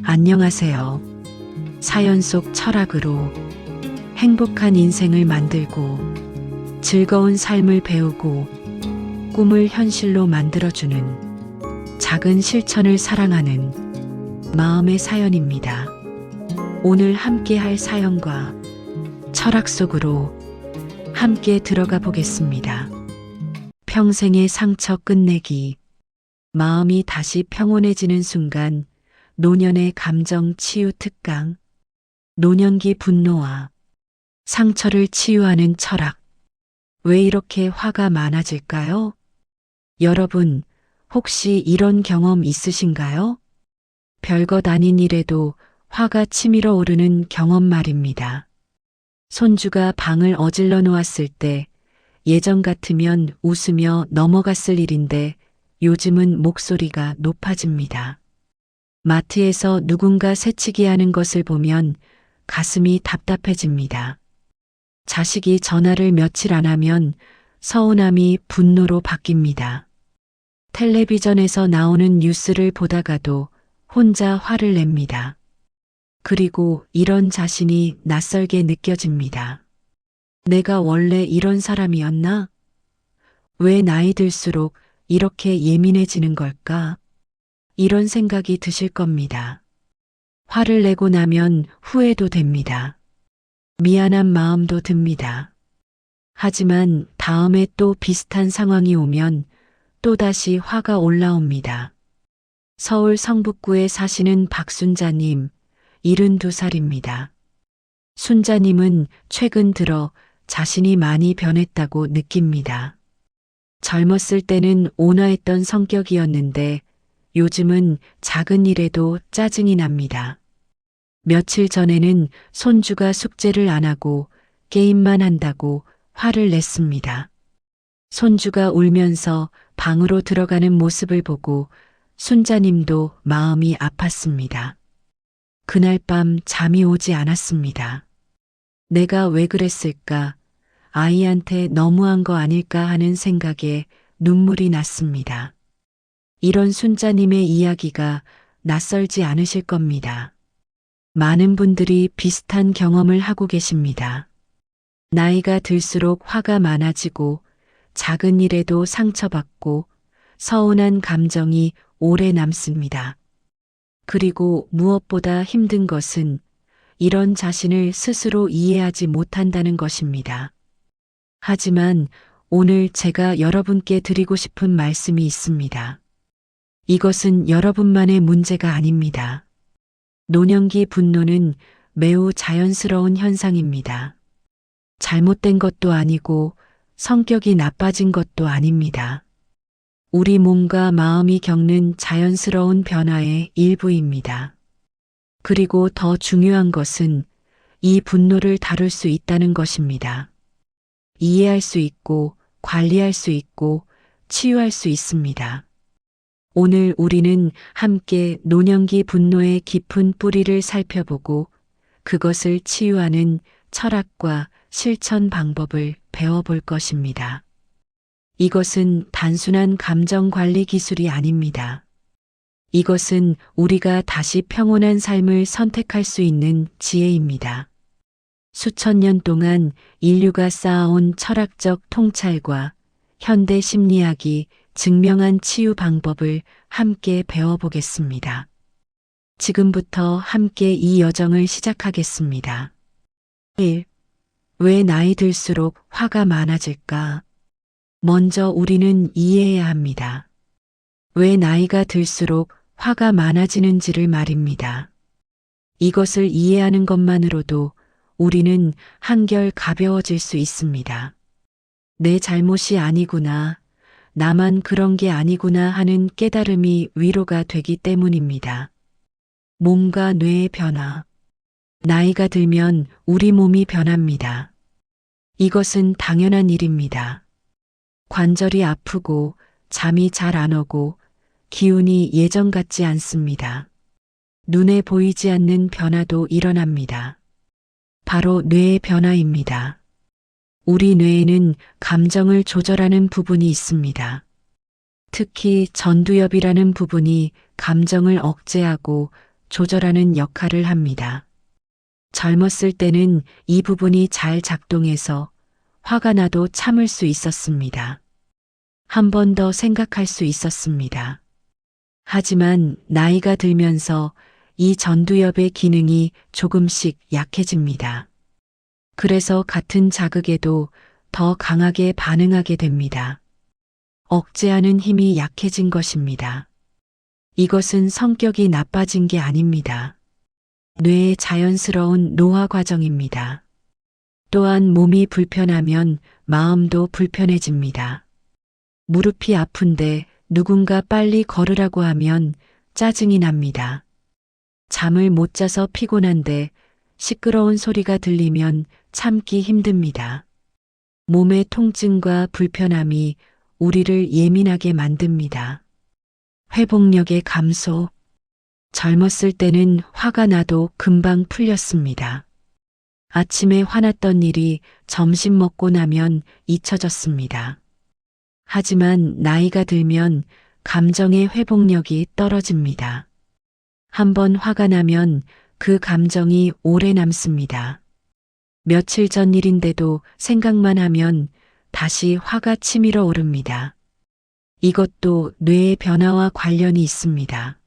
안녕하세요. 사연 속 철학으로 행복한 인생을 만들고 즐거운 삶을 배우고 꿈을 현실로 만들어주는 작은 실천을 사랑하는 마음의 사연입니다. 오늘 함께 할 사연과 철학 속으로 함께 들어가 보겠습니다. 평생의 상처 끝내기. 마음이 다시 평온해지는 순간 노년의 감정 치유 특강. 노년기 분노와 상처를 치유하는 철학. 왜 이렇게 화가 많아질까요? 여러분, 혹시 이런 경험 있으신가요? 별것 아닌 일에도 화가 치밀어 오르는 경험 말입니다. 손주가 방을 어질러 놓았을 때 예전 같으면 웃으며 넘어갔을 일인데 요즘은 목소리가 높아집니다. 마트에서 누군가 새치기 하는 것을 보면 가슴이 답답해집니다. 자식이 전화를 며칠 안 하면 서운함이 분노로 바뀝니다. 텔레비전에서 나오는 뉴스를 보다가도 혼자 화를 냅니다. 그리고 이런 자신이 낯설게 느껴집니다. 내가 원래 이런 사람이었나? 왜 나이 들수록 이렇게 예민해지는 걸까? 이런 생각이 드실 겁니다. 화를 내고 나면 후회도 됩니다. 미안한 마음도 듭니다. 하지만 다음에 또 비슷한 상황이 오면 또다시 화가 올라옵니다. 서울 성북구에 사시는 박순자님, 72살입니다. 순자님은 최근 들어 자신이 많이 변했다고 느낍니다. 젊었을 때는 온화했던 성격이었는데 요즘은 작은 일에도 짜증이 납니다. 며칠 전에는 손주가 숙제를 안 하고 게임만 한다고 화를 냈습니다. 손주가 울면서 방으로 들어가는 모습을 보고 순자님도 마음이 아팠습니다. 그날 밤 잠이 오지 않았습니다. 내가 왜 그랬을까? 아이한테 너무한 거 아닐까 하는 생각에 눈물이 났습니다. 이런 순자님의 이야기가 낯설지 않으실 겁니다. 많은 분들이 비슷한 경험을 하고 계십니다. 나이가 들수록 화가 많아지고 작은 일에도 상처받고 서운한 감정이 오래 남습니다. 그리고 무엇보다 힘든 것은 이런 자신을 스스로 이해하지 못한다는 것입니다. 하지만 오늘 제가 여러분께 드리고 싶은 말씀이 있습니다. 이것은 여러분만의 문제가 아닙니다. 노년기 분노는 매우 자연스러운 현상입니다. 잘못된 것도 아니고 성격이 나빠진 것도 아닙니다. 우리 몸과 마음이 겪는 자연스러운 변화의 일부입니다. 그리고 더 중요한 것은 이 분노를 다룰 수 있다는 것입니다. 이해할 수 있고 관리할 수 있고 치유할 수 있습니다. 오늘 우리는 함께 노년기 분노의 깊은 뿌리를 살펴보고 그것을 치유하는 철학과 실천 방법을 배워볼 것입니다. 이것은 단순한 감정 관리 기술이 아닙니다. 이것은 우리가 다시 평온한 삶을 선택할 수 있는 지혜입니다. 수천 년 동안 인류가 쌓아온 철학적 통찰과 현대 심리학이 증명한 치유 방법을 함께 배워보겠습니다. 지금부터 함께 이 여정을 시작하겠습니다. 1. 왜 나이 들수록 화가 많아질까? 먼저 우리는 이해해야 합니다. 왜 나이가 들수록 화가 많아지는지를 말입니다. 이것을 이해하는 것만으로도 우리는 한결 가벼워질 수 있습니다. 내 잘못이 아니구나, 나만 그런 게 아니구나 하는 깨달음이 위로가 되기 때문입니다. 몸과 뇌의 변화. 나이가 들면 우리 몸이 변합니다. 이것은 당연한 일입니다. 관절이 아프고 잠이 잘 안 오고 기운이 예전 같지 않습니다. 눈에 보이지 않는 변화도 일어납니다. 바로 뇌의 변화입니다. 우리 뇌에는 감정을 조절하는 부분이 있습니다. 특히 전두엽이라는 부분이 감정을 억제하고 조절하는 역할을 합니다. 젊었을 때는 이 부분이 잘 작동해서 화가 나도 참을 수 있었습니다. 한 번 더 생각할 수 있었습니다. 하지만 나이가 들면서 이 전두엽의 기능이 조금씩 약해집니다. 그래서 같은 자극에도 더 강하게 반응하게 됩니다. 억제하는 힘이 약해진 것입니다. 이것은 성격이 나빠진 게 아닙니다. 뇌의 자연스러운 노화 과정입니다. 또한 몸이 불편하면 마음도 불편해집니다. 무릎이 아픈데 누군가 빨리 걸으라고 하면 짜증이 납니다. 잠을 못 자서 피곤한데 시끄러운 소리가 들리면 참기 힘듭니다. 몸의 통증과 불편함이 우리를 예민하게 만듭니다. 회복력의 감소. 젊었을 때는 화가 나도 금방 풀렸습니다. 아침에 화났던 일이 점심 먹고 나면 잊혀졌습니다. 하지만 나이가 들면 감정의 회복력이 떨어집니다. 한번 화가 나면 그 감정이 오래 남습니다. 며칠 전 일인데도 생각만 하면 다시 화가 치밀어 오릅니다. 이것도 뇌의 변화와 관련이 있습니다.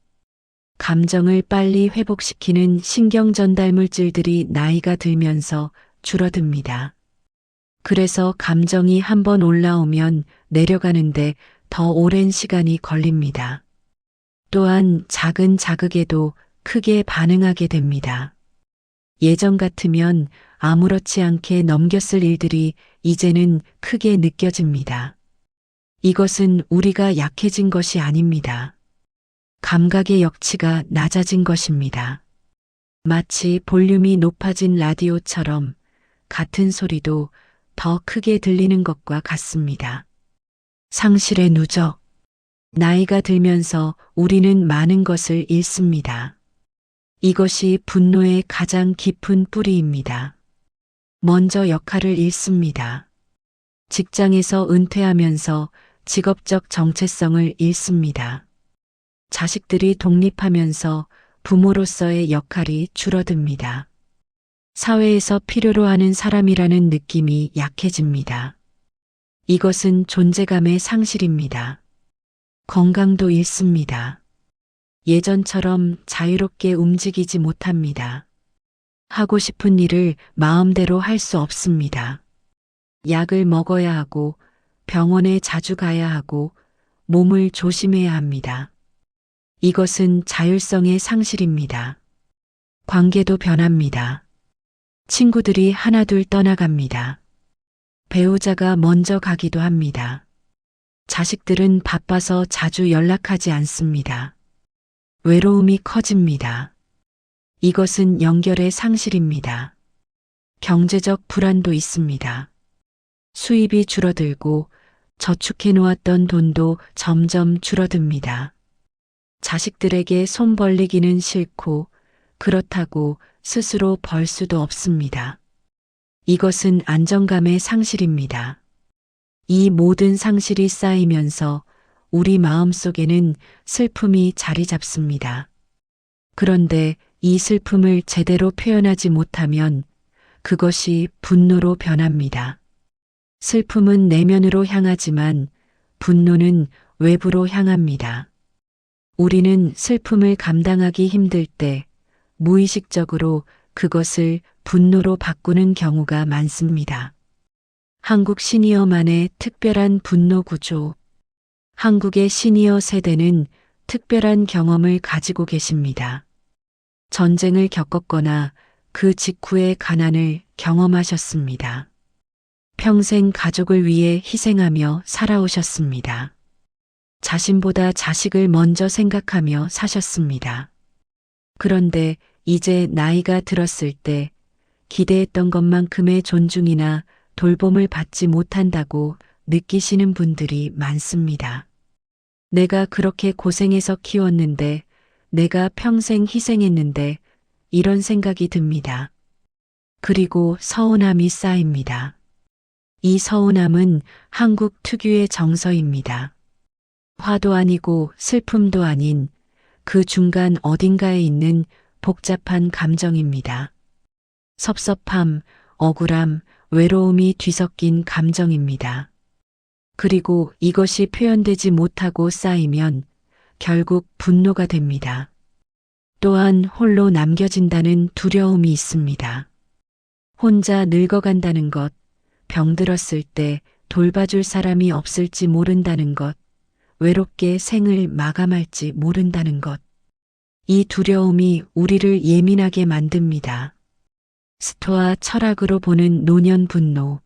감정을 빨리 회복시키는 신경 전달 물질들이 나이가 들면서 줄어듭니다. 그래서 감정이 한번 올라오면 내려가는데 더 오랜 시간이 걸립니다. 또한 작은 자극에도 크게 반응하게 됩니다. 예전 같으면 아무렇지 않게 넘겼을 일들이 이제는 크게 느껴집니다. 이것은 우리가 약해진 것이 아닙니다. 감각의 역치가 낮아진 것입니다. 마치 볼륨이 높아진 라디오처럼 같은 소리도 더 크게 들리는 것과 같습니다. 상실의 누적. 나이가 들면서 우리는 많은 것을 잃습니다. 이것이 분노의 가장 깊은 뿌리입니다. 먼저 역할을 잃습니다. 직장에서 은퇴하면서 직업적 정체성을 잃습니다. 자식들이 독립하면서 부모로서의 역할이 줄어듭니다. 사회에서 필요로 하는 사람이라는 느낌이 약해집니다. 이것은 존재감의 상실입니다. 건강도 잃습니다. 예전처럼 자유롭게 움직이지 못합니다. 하고 싶은 일을 마음대로 할 수 없습니다. 약을 먹어야 하고 병원에 자주 가야 하고 몸을 조심해야 합니다. 이것은 자율성의 상실입니다. 관계도 변합니다. 친구들이 하나둘 떠나갑니다. 배우자가 먼저 가기도 합니다. 자식들은 바빠서 자주 연락하지 않습니다. 외로움이 커집니다. 이것은 연결의 상실입니다. 경제적 불안도 있습니다. 수입이 줄어들고 저축해 놓았던 돈도 점점 줄어듭니다. 자식들에게 손 벌리기는 싫고 그렇다고 스스로 벌 수도 없습니다. 이것은 안정감의 상실입니다. 이 모든 상실이 쌓이면서 우리 마음속에는 슬픔이 자리 잡습니다. 그런데 이 슬픔을 제대로 표현하지 못하면 그것이 분노로 변합니다. 슬픔은 내면으로 향하지만 분노는 외부로 향합니다. 우리는 슬픔을 감당하기 힘들 때 무의식적으로 그것을 분노로 바꾸는 경우가 많습니다. 한국 시니어만의 특별한 분노 구조. 한국의 시니어 세대는 특별한 경험을 가지고 계십니다. 전쟁을 겪었거나 그 직후의 가난을 경험하셨습니다. 평생 가족을 위해 희생하며 살아오셨습니다. 자신보다 자식을 먼저 생각하며 사셨습니다. 그런데 이제 나이가 들었을 때 기대했던 것만큼의 존중이나 돌봄을 받지 못한다고 느끼시는 분들이 많습니다. 내가 그렇게 고생해서 키웠는데, 내가 평생 희생했는데, 이런 생각이 듭니다. 그리고 서운함이 쌓입니다. 이 서운함은 한국 특유의 정서입니다. 화도 아니고 슬픔도 아닌 그 중간 어딘가에 있는 복잡한 감정입니다. 섭섭함, 억울함, 외로움이 뒤섞인 감정입니다. 그리고 이것이 표현되지 못하고 쌓이면 결국 분노가 됩니다. 또한 홀로 남겨진다는 두려움이 있습니다. 혼자 늙어간다는 것, 병들었을 때 돌봐줄 사람이 없을지 모른다는 것, 외롭게 생을 마감할지 모른다는 것. 이 두려움이 우리를 예민하게 만듭니다. 스토아 철학으로 보는 노년 분노.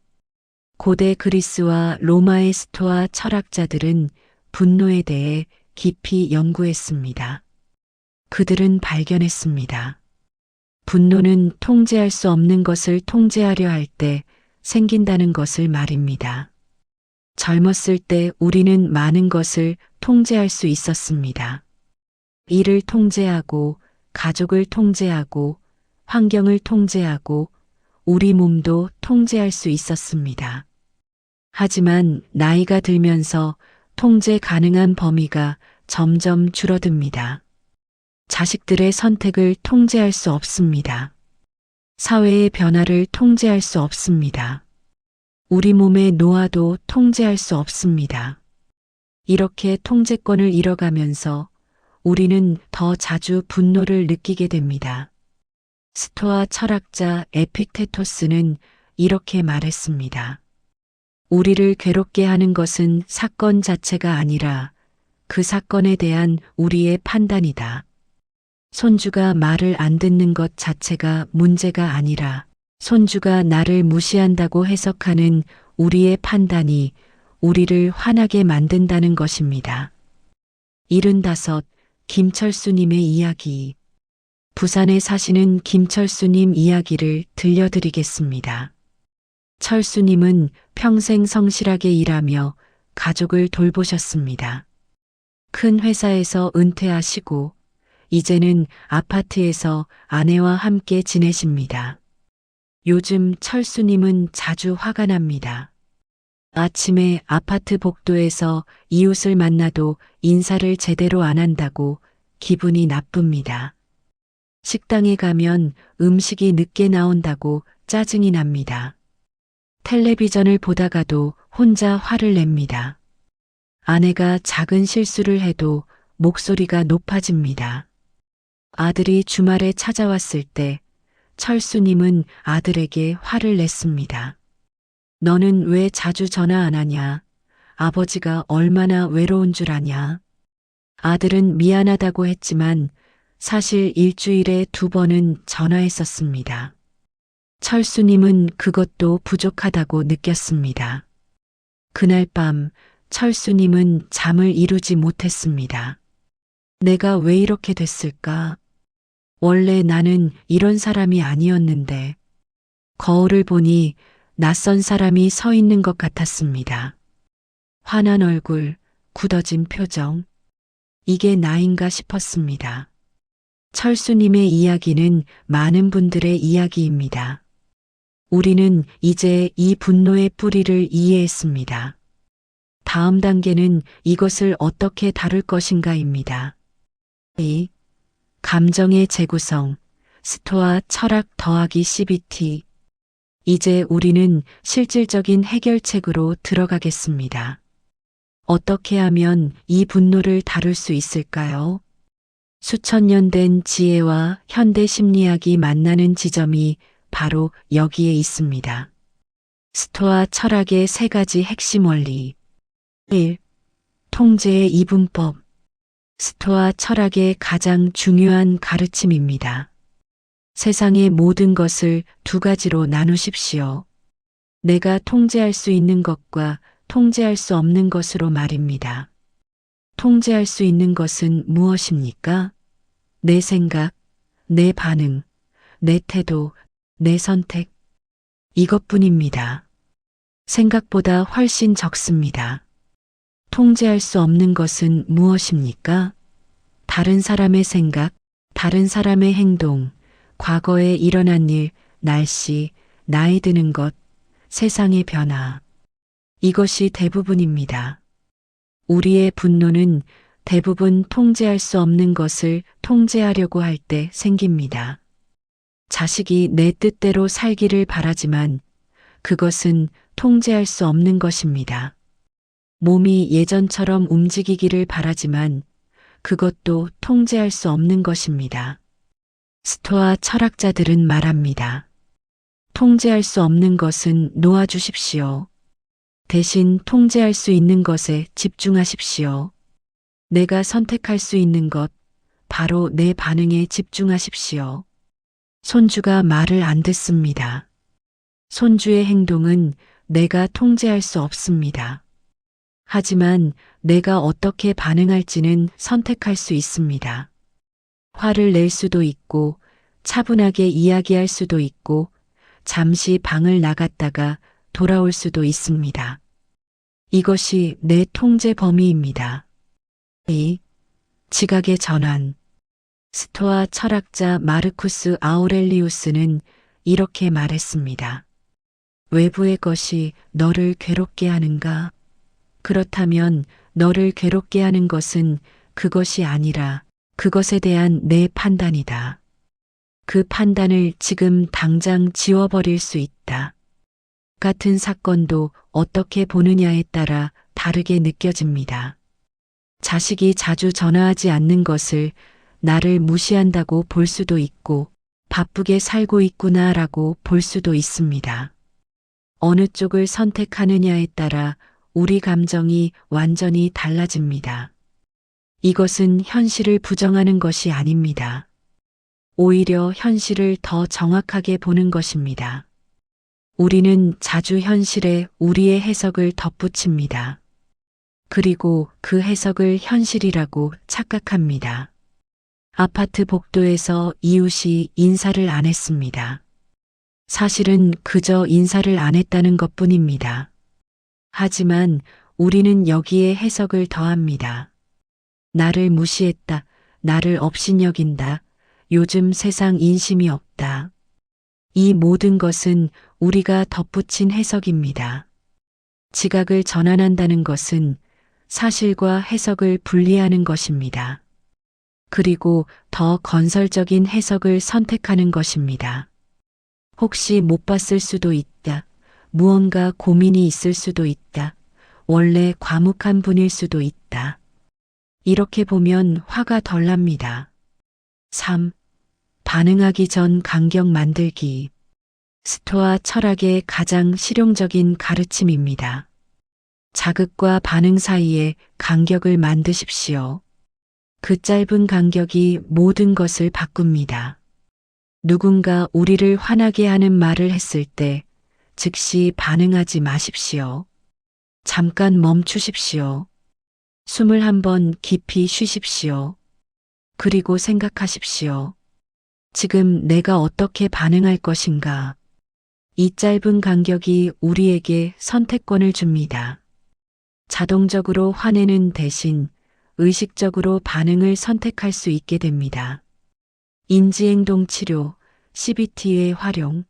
고대 그리스와 로마의 스토아 철학자들은 분노에 대해 깊이 연구했습니다. 그들은 발견했습니다. 분노는 통제할 수 없는 것을 통제하려 할 때 생긴다는 것을 말입니다. 젊었을 때 우리는 많은 것을 통제할 수 있었습니다. 일을 통제하고, 가족을 통제하고, 환경을 통제하고, 우리 몸도 통제할 수 있었습니다. 하지만 나이가 들면서 통제 가능한 범위가 점점 줄어듭니다. 자식들의 선택을 통제할 수 없습니다. 사회의 변화를 통제할 수 없습니다. 우리 몸의 노화도 통제할 수 없습니다. 이렇게 통제권을 잃어가면서 우리는 더 자주 분노를 느끼게 됩니다. 스토아 철학자 에픽테토스는 이렇게 말했습니다. 우리를 괴롭게 하는 것은 사건 자체가 아니라 그 사건에 대한 우리의 판단이다. 손주가 말을 안 듣는 것 자체가 문제가 아니라 손주가 나를 무시한다고 해석하는 우리의 판단이 우리를 화나게 만든다는 것입니다. 75. 김철수님의 이야기. 부산에 사시는 김철수님 이야기를 들려드리겠습니다. 철수님은 평생 성실하게 일하며 가족을 돌보셨습니다. 큰 회사에서 은퇴하시고 이제는 아파트에서 아내와 함께 지내십니다. 요즘 철수님은 자주 화가 납니다. 아침에 아파트 복도에서 이웃을 만나도 인사를 제대로 안 한다고 기분이 나쁩니다. 식당에 가면 음식이 늦게 나온다고 짜증이 납니다. 텔레비전을 보다가도 혼자 화를 냅니다. 아내가 작은 실수를 해도 목소리가 높아집니다. 아들이 주말에 찾아왔을 때 철수님은 아들에게 화를 냈습니다. 너는 왜 자주 전화 안 하냐? 아버지가 얼마나 외로운 줄 아냐? 아들은 미안하다고 했지만 사실 일주일에 2번은 전화했었습니다. 철수님은 그것도 부족하다고 느꼈습니다. 그날 밤 철수님은 잠을 이루지 못했습니다. 내가 왜 이렇게 됐을까? 원래 나는 이런 사람이 아니었는데. 거울을 보니 낯선 사람이 서 있는 것 같았습니다. 화난 얼굴, 굳어진 표정. 이게 나인가 싶었습니다. 철수님의 이야기는 많은 분들의 이야기입니다. 우리는 이제 이 분노의 뿌리를 이해했습니다. 다음 단계는 이것을 어떻게 다룰 것인가입니다. 2. 감정의 재구성, 스토아 철학 더하기 CBT. 이제 우리는 실질적인 해결책으로 들어가겠습니다. 어떻게 하면 이 분노를 다룰 수 있을까요? 수천 년 된 지혜와 현대 심리학이 만나는 지점이 바로 여기에 있습니다. 스토아 철학의 3가지 핵심 원리. 1. 통제의 이분법. 스토아 철학의 가장 중요한 가르침입니다. 세상의 모든 것을 2가지로 나누십시오. 내가 통제할 수 있는 것과 통제할 수 없는 것으로 말입니다. 통제할 수 있는 것은 무엇입니까? 내 생각, 내 반응, 내 태도, 내 선택. 이것뿐입니다. 생각보다 훨씬 적습니다. 통제할 수 없는 것은 무엇입니까? 다른 사람의 생각, 다른 사람의 행동, 과거에 일어난 일, 날씨, 나이 드는 것, 세상의 변화. 이것이 대부분입니다. 우리의 분노는 대부분 통제할 수 없는 것을 통제하려고 할 때 생깁니다. 자식이 내 뜻대로 살기를 바라지만 그것은 통제할 수 없는 것입니다. 몸이 예전처럼 움직이기를 바라지만 그것도 통제할 수 없는 것입니다. 스토아 철학자들은 말합니다. 통제할 수 없는 것은 놓아주십시오. 대신 통제할 수 있는 것에 집중하십시오. 내가 선택할 수 있는 것, 바로 내 반응에 집중하십시오. 손주가 말을 안 듣습니다. 손주의 행동은 내가 통제할 수 없습니다. 하지만 내가 어떻게 반응할지는 선택할 수 있습니다. 화를 낼 수도 있고, 차분하게 이야기할 수도 있고, 잠시 방을 나갔다가 돌아올 수도 있습니다. 이것이 내 통제 범위입니다. 2. 지각의 전환. 스토아 철학자 마르쿠스 아우렐리우스는 이렇게 말했습니다. 외부의 것이 너를 괴롭게 하는가? 그렇다면 너를 괴롭게 하는 것은 그것이 아니라 그것에 대한 내 판단이다. 그 판단을 지금 당장 지워버릴 수 있다. 같은 사건도 어떻게 보느냐에 따라 다르게 느껴집니다. 자식이 자주 전화하지 않는 것을 나를 무시한다고 볼 수도 있고 바쁘게 살고 있구나라고 볼 수도 있습니다. 어느 쪽을 선택하느냐에 따라 우리 감정이 완전히 달라집니다. 이것은 현실을 부정하는 것이 아닙니다. 오히려 현실을 더 정확하게 보는 것입니다. 우리는 자주 현실에 우리의 해석을 덧붙입니다. 그리고 그 해석을 현실이라고 착각합니다. 아파트 복도에서 이웃이 인사를 안 했습니다. 사실은 그저 인사를 안 했다는 것뿐입니다. 하지만 우리는 여기에 해석을 더합니다. 나를 무시했다. 나를 업신여긴다. 요즘 세상 인심이 없다. 이 모든 것은 우리가 덧붙인 해석입니다. 지각을 전환한다는 것은 사실과 해석을 분리하는 것입니다. 그리고 더 건설적인 해석을 선택하는 것입니다. 혹시 못 봤을 수도 있다. 무언가 고민이 있을 수도 있다. 원래 과묵한 분일 수도 있다. 이렇게 보면 화가 덜 납니다. 3. 반응하기 전 간격 만들기. 스토아 철학의 가장 실용적인 가르침입니다. 자극과 반응 사이에 간격을 만드십시오. 그 짧은 간격이 모든 것을 바꿉니다. 누군가 우리를 화나게 하는 말을 했을 때 즉시 반응하지 마십시오. 잠깐 멈추십시오. 숨을 한번 깊이 쉬십시오. 그리고 생각하십시오. 지금 내가 어떻게 반응할 것인가? 이 짧은 간격이 우리에게 선택권을 줍니다. 자동적으로 화내는 대신 의식적으로 반응을 선택할 수 있게 됩니다. 인지행동 치료, CBT의 활용.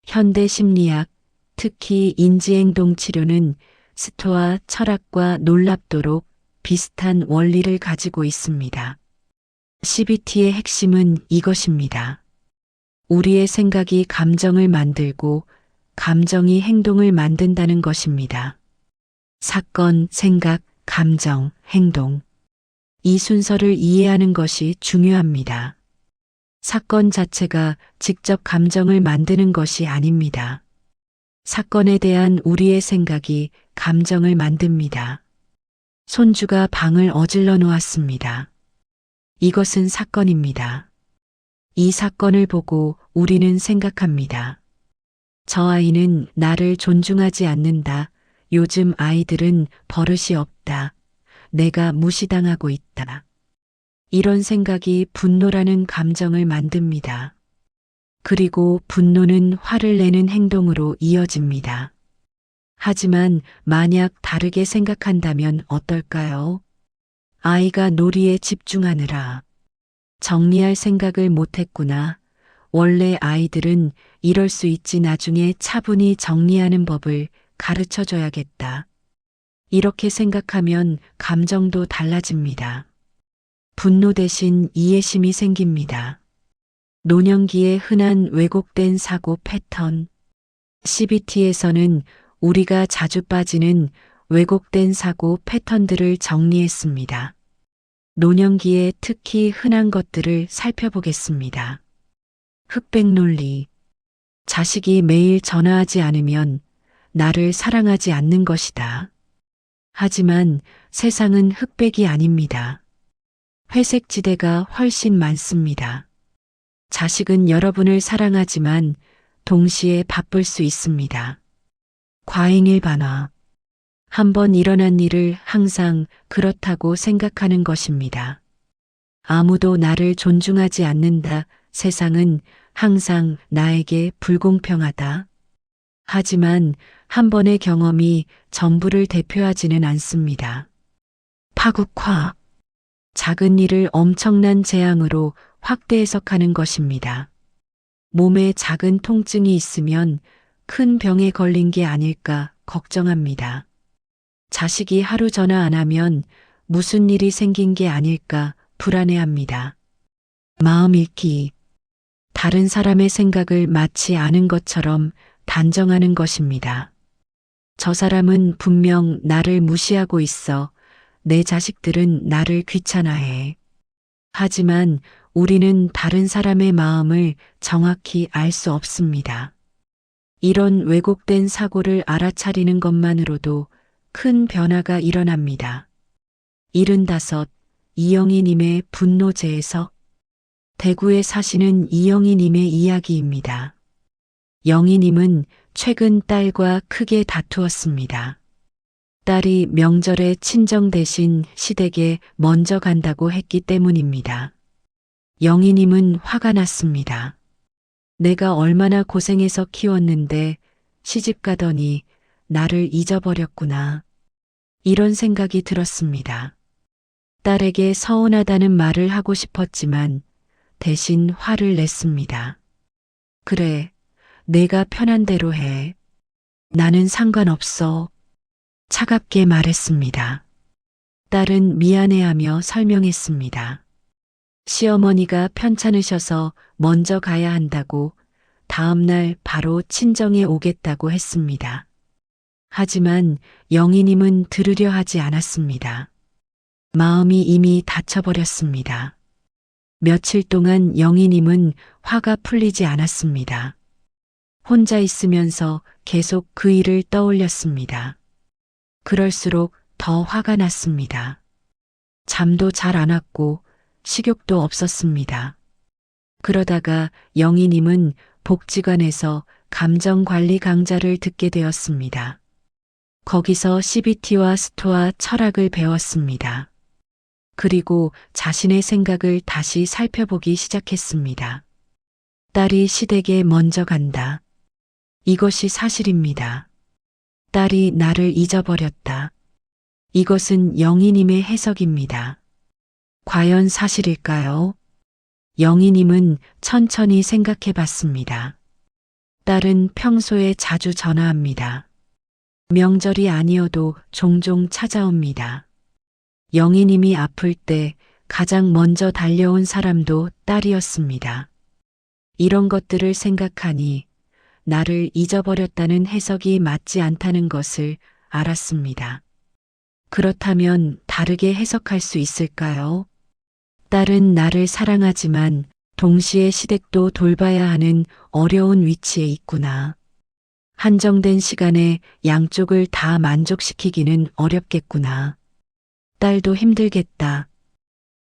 현대 심리학, 특히 인지행동 치료는 스토아 철학과 놀랍도록 비슷한 원리를 가지고 있습니다. CBT의 핵심은 이것입니다. 우리의 생각이 감정을 만들고 감정이 행동을 만든다는 것입니다. 사건, 생각, 감정, 행동. 이 순서를 이해하는 것이 중요합니다. 사건 자체가 직접 감정을 만드는 것이 아닙니다. 사건에 대한 우리의 생각이 감정을 만듭니다. 손주가 방을 어질러 놓았습니다. 이것은 사건입니다. 이 사건을 보고 우리는 생각합니다. 저 아이는 나를 존중하지 않는다. 요즘 아이들은 버릇이 없다. 내가 무시당하고 있다. 이런 생각이 분노라는 감정을 만듭니다. 그리고 분노는 화를 내는 행동으로 이어집니다. 하지만 만약 다르게 생각한다면 어떨까요? 아이가 놀이에 집중하느라 정리할 생각을 못했구나. 원래 아이들은 이럴 수 있지. 나중에 차분히 정리하는 법을 가르쳐 줘야겠다. 이렇게 생각하면 감정도 달라집니다. 분노 대신 이해심이 생깁니다. 노년기의 흔한 왜곡된 사고 패턴. CBT에서는 우리가 자주 빠지는 왜곡된 사고 패턴들을 정리했습니다. 노년기에 특히 흔한 것들을 살펴보겠습니다. 흑백 논리. 자식이 매일 전화하지 않으면 나를 사랑하지 않는 것이다. 하지만 세상은 흑백이 아닙니다. 회색 지대가 훨씬 많습니다. 자식은 여러분을 사랑하지만 동시에 바쁠 수 있습니다. 과잉 일반화. 한번 일어난 일을 항상 그렇다고 생각하는 것입니다. 아무도 나를 존중하지 않는다. 세상은 항상 나에게 불공평하다. 하지만 한 번의 경험이 전부를 대표하지는 않습니다. 파국화. 작은 일을 엄청난 재앙으로 확대 해석하는 것입니다. 몸에 작은 통증이 있으면 큰 병에 걸린 게 아닐까 걱정합니다. 자식이 하루 전화 안 하면 무슨 일이 생긴 게 아닐까 불안해합니다. 마음 읽기. 다른 사람의 생각을 마치 아는 것처럼 단정하는 것입니다. 저 사람은 분명 나를 무시하고 있어. 내 자식들은 나를 귀찮아해. 하지만 우리는 다른 사람의 마음을 정확히 알 수 없습니다. 이런 왜곡된 사고를 알아차리는 것만으로도 큰 변화가 일어납니다. 75. 이영희님의 분노제에서. 대구에 사시는 이영희님의 이야기입니다. 영희님은 최근 딸과 크게 다투었습니다. 딸이 명절에 친정 대신 시댁에 먼저 간다고 했기 때문입니다. 영희님은 화가 났습니다. 내가 얼마나 고생해서 키웠는데 시집 가더니 나를 잊어버렸구나. 이런 생각이 들었습니다. 딸에게 서운하다는 말을 하고 싶었지만 대신 화를 냈습니다. 그래, 내가 편한 대로 해. 나는 상관없어. 차갑게 말했습니다. 딸은 미안해하며 설명했습니다. 시어머니가 편찮으셔서 먼저 가야 한다고 다음 날 바로 친정에 오겠다고 했습니다. 하지만 영희님은 들으려 하지 않았습니다. 마음이 이미 다쳐버렸습니다. 며칠 동안 영희님은 화가 풀리지 않았습니다. 혼자 있으면서 계속 그 일을 떠올렸습니다. 그럴수록 더 화가 났습니다. 잠도 잘 안 왔고 식욕도 없었습니다. 그러다가 영희님은 복지관에서 감정관리 강좌를 듣게 되었습니다. 거기서 CBT와 스토아 철학을 배웠습니다. 그리고 자신의 생각을 다시 살펴보기 시작했습니다. 딸이 시댁에 먼저 간다. 이것이 사실입니다. 딸이 나를 잊어버렸다. 이것은 영희님의 해석입니다. 과연 사실일까요? 영희님은 천천히 생각해 봤습니다. 딸은 평소에 자주 전화합니다. 명절이 아니어도 종종 찾아옵니다. 영희님이 아플 때 가장 먼저 달려온 사람도 딸이었습니다. 이런 것들을 생각하니 나를 잊어버렸다는 해석이 맞지 않다는 것을 알았습니다. 그렇다면 다르게 해석할 수 있을까요? 딸은 나를 사랑하지만 동시에 시댁도 돌봐야 하는 어려운 위치에 있구나. 한정된 시간에 양쪽을 다 만족시키기는 어렵겠구나. 딸도 힘들겠다.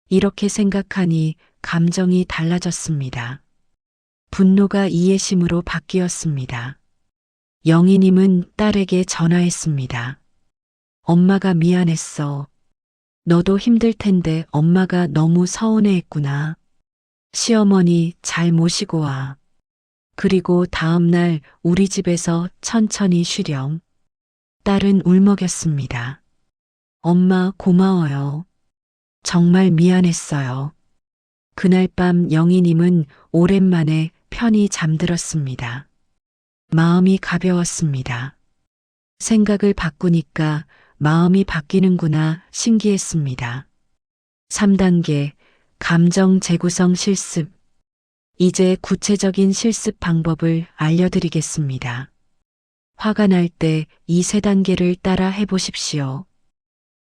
이렇게 생각하니 감정이 달라졌습니다. 분노가 이해심으로 바뀌었습니다. 영희님은 딸에게 전화했습니다. 엄마가 미안했어. 너도 힘들 텐데 엄마가 너무 서운해했구나. 시어머니 잘 모시고 와. 그리고 다음 날 우리 집에서 천천히 쉬렴. 딸은 울먹였습니다. 엄마 고마워요. 정말 미안했어요. 그날 밤 영희님은 오랜만에 편히 잠들었습니다. 마음이 가벼웠습니다. 생각을 바꾸니까 마음이 바뀌는구나 신기했습니다. 3단계 감정 재구성 실습. 이제 구체적인 실습 방법을 알려드리겠습니다. 화가 날 때 이 세 단계를 따라 해보십시오.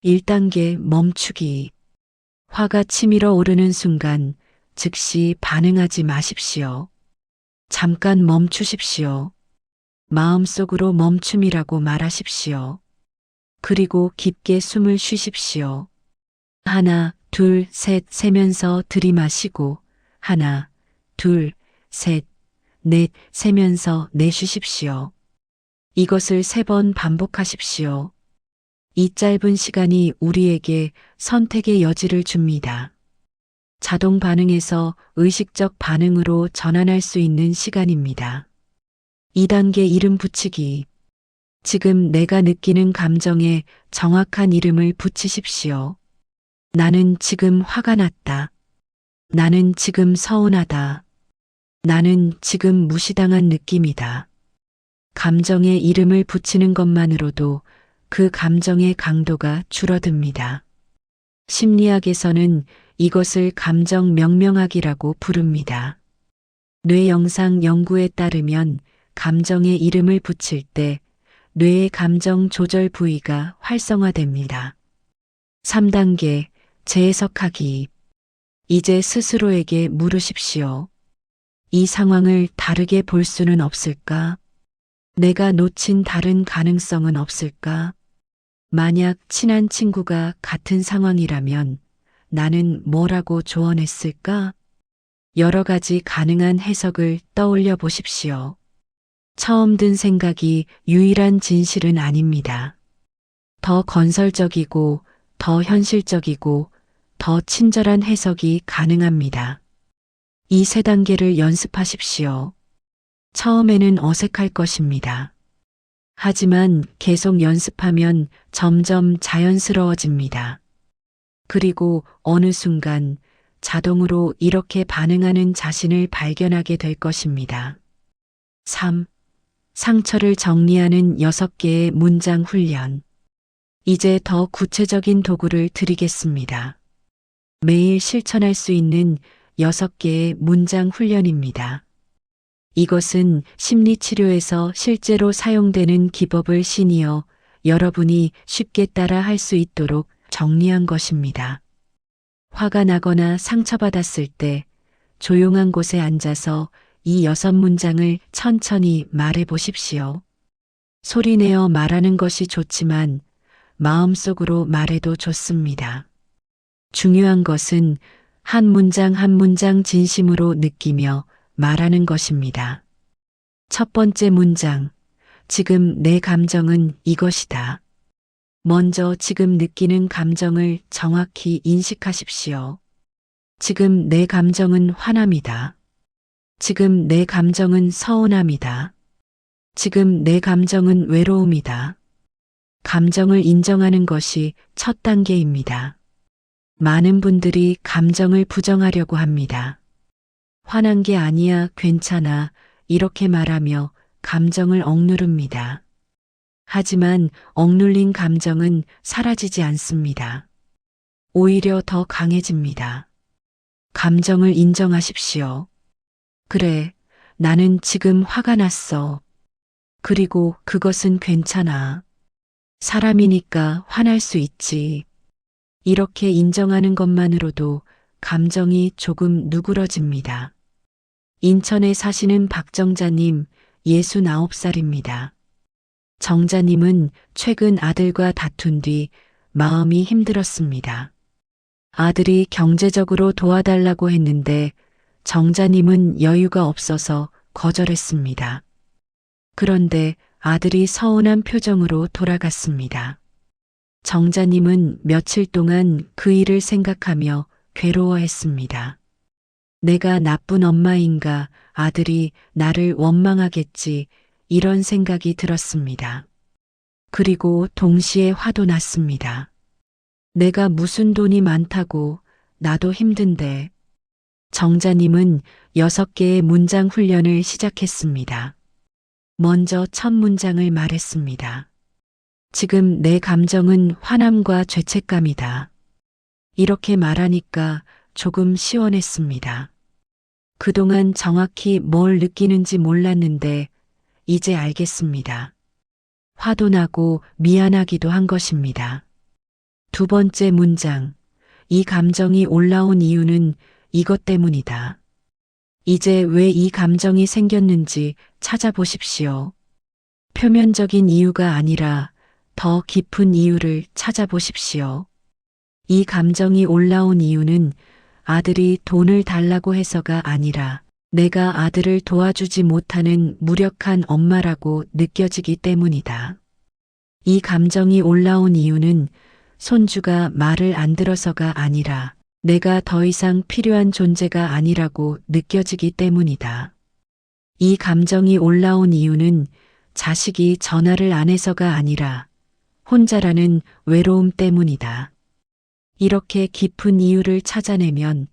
1단계 멈추기. 화가 치밀어 오르는 순간 즉시 반응하지 마십시오. 잠깐 멈추십시오. 마음속으로 멈춤이라고 말하십시오. 그리고 깊게 숨을 쉬십시오. 하나, 둘, 셋 세면서 들이마시고 하나, 둘, 셋, 넷 세면서 내쉬십시오. 이것을 3번 반복하십시오. 이 짧은 시간이 우리에게 선택의 여지를 줍니다. 자동 반응에서 의식적 반응으로 전환할 수 있는 시간입니다. 2단계 이름 붙이기. 지금 내가 느끼는 감정에 정확한 이름을 붙이십시오. 나는 지금 화가 났다. 나는 지금 서운하다. 나는 지금 무시당한 느낌이다. 감정에 이름을 붙이는 것만으로도 그 감정의 강도가 줄어듭니다. 심리학에서는 이것을 감정 명명학이라고 부릅니다. 뇌 영상 연구에 따르면 감정에 이름을 붙일 때 뇌의 감정 조절 부위가 활성화됩니다. 3단계 재해석하기. 이제 스스로에게 물으십시오. 이 상황을 다르게 볼 수는 없을까? 내가 놓친 다른 가능성은 없을까? 만약 친한 친구가 같은 상황이라면 나는 뭐라고 조언했을까? 여러 가지 가능한 해석을 떠올려 보십시오. 처음 든 생각이 유일한 진실은 아닙니다. 더 건설적이고 더 현실적이고 더 친절한 해석이 가능합니다. 이 3단계를 연습하십시오. 처음에는 어색할 것입니다. 하지만 계속 연습하면 점점 자연스러워집니다. 그리고 어느 순간 자동으로 이렇게 반응하는 자신을 발견하게 될 것입니다. 3. 상처를 정리하는 6개의 문장 훈련. 이제 더 구체적인 도구를 드리겠습니다. 매일 실천할 수 있는 6개의 문장 훈련입니다. 이것은 심리치료에서 실제로 사용되는 기법을 시니어 여러분이 쉽게 따라 할 수 있도록 정리한 것입니다. 화가 나거나 상처받았을 때 조용한 곳에 앉아서 이 6문장을 천천히 말해 보십시오. 소리내어 말하는 것이 좋지만 마음속으로 말해도 좋습니다. 중요한 것은 한 문장 한 문장 진심으로 느끼며 말하는 것입니다. 첫 번째 문장. 지금 내 감정은 이것이다. 먼저 지금 느끼는 감정을 정확히 인식하십시오. 지금 내 감정은 화남이다. 지금 내 감정은 서운함이다. 지금 내 감정은 외로움이다. 감정을 인정하는 것이 첫 단계입니다. 많은 분들이 감정을 부정하려고 합니다. 화난 게 아니야, 괜찮아, 이렇게 말하며 감정을 억누릅니다. 하지만 억눌린 감정은 사라지지 않습니다. 오히려 더 강해집니다. 감정을 인정하십시오. 그래, 나는 지금 화가 났어. 그리고 그것은 괜찮아. 사람이니까 화날 수 있지. 이렇게 인정하는 것만으로도 감정이 조금 누그러집니다. 인천에 사시는 박정자님, 69살입니다. 정자님은 최근 아들과 다툰 뒤 마음이 힘들었습니다. 아들이 경제적으로 도와달라고 했는데 정자님은 여유가 없어서 거절했습니다. 그런데 아들이 서운한 표정으로 돌아갔습니다. 정자님은 며칠 동안 그 일을 생각하며 괴로워했습니다. 내가 나쁜 엄마인가, 아들이 나를 원망하겠지, 이런 생각이 들었습니다. 그리고 동시에 화도 났습니다. 내가 무슨 돈이 많다고, 나도 힘든데. 정자님은 6개의 문장 훈련을 시작했습니다. 먼저 첫 문장을 말했습니다. 지금 내 감정은 화남과 죄책감이다. 이렇게 말하니까 조금 시원했습니다. 그동안 정확히 뭘 느끼는지 몰랐는데 이제 알겠습니다. 화도 나고 미안하기도 한 것입니다. 두 번째 문장. 이 감정이 올라온 이유는 이것 때문이다. 이제 왜 이 감정이 생겼는지 찾아보십시오. 표면적인 이유가 아니라 더 깊은 이유를 찾아보십시오. 이 감정이 올라온 이유는 아들이 돈을 달라고 해서가 아니라 내가 아들을 도와주지 못하는 무력한 엄마라고 느껴지기 때문이다. 이 감정이 올라온 이유는 손주가 말을 안 들어서가 아니라 내가 더 이상 필요한 존재가 아니라고 느껴지기 때문이다. 이 감정이 올라온 이유는 자식이 전화를 안 해서가 아니라 혼자라는 외로움 때문이다. 이렇게 깊은 이유를 찾아내면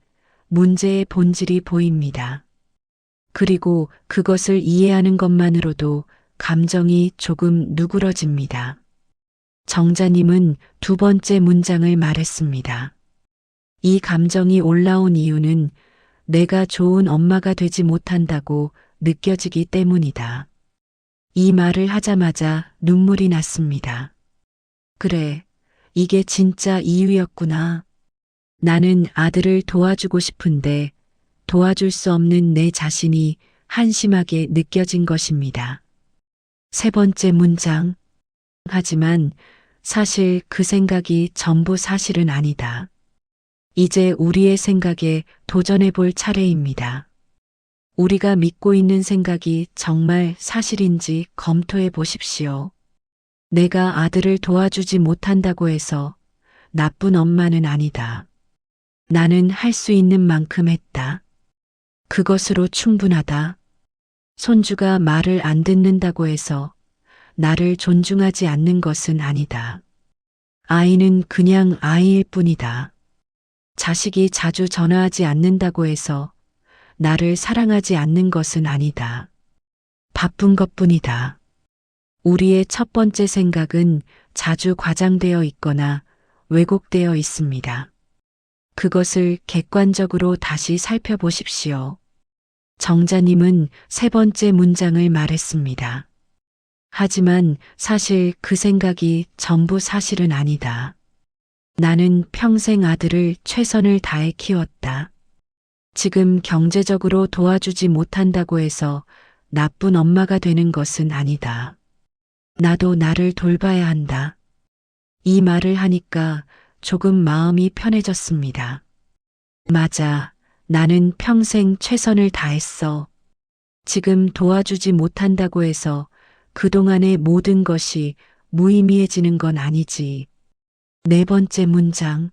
문제의 본질이 보입니다. 그리고 그것을 이해하는 것만으로도 감정이 조금 누그러집니다. 정자님은 두 번째 문장을 말했습니다. 이 감정이 올라온 이유는 내가 좋은 엄마가 되지 못한다고 느껴지기 때문이다. 이 말을 하자마자 눈물이 났습니다. 그래, 이게 진짜 이유였구나. 나는 아들을 도와주고 싶은데 도와줄 수 없는 내 자신이 한심하게 느껴진 것입니다. 세 번째 문장. 하지만 사실 그 생각이 전부 사실은 아니다. 이제 우리의 생각에 도전해 볼 차례입니다. 우리가 믿고 있는 생각이 정말 사실인지 검토해 보십시오. 내가 아들을 도와주지 못한다고 해서 나쁜 엄마는 아니다. 나는 할 수 있는 만큼 했다. 그것으로 충분하다. 손주가 말을 안 듣는다고 해서 나를 존중하지 않는 것은 아니다. 아이는 그냥 아이일 뿐이다. 자식이 자주 전화하지 않는다고 해서 나를 사랑하지 않는 것은 아니다. 바쁜 것뿐이다. 우리의 첫 번째 생각은 자주 과장되어 있거나 왜곡되어 있습니다. 그것을 객관적으로 다시 살펴보십시오. 정자님은 세 번째 문장을 말했습니다. 하지만 사실 그 생각이 전부 사실은 아니다. 나는 평생 아들을 최선을 다해 키웠다. 지금 경제적으로 도와주지 못한다고 해서 나쁜 엄마가 되는 것은 아니다. 나도 나를 돌봐야 한다. 이 말을 하니까 조금 마음이 편해졌습니다. 맞아. 나는 평생 최선을 다했어. 지금 도와주지 못한다고 해서 그동안의 모든 것이 무의미해지는 건 아니지. 네 번째 문장.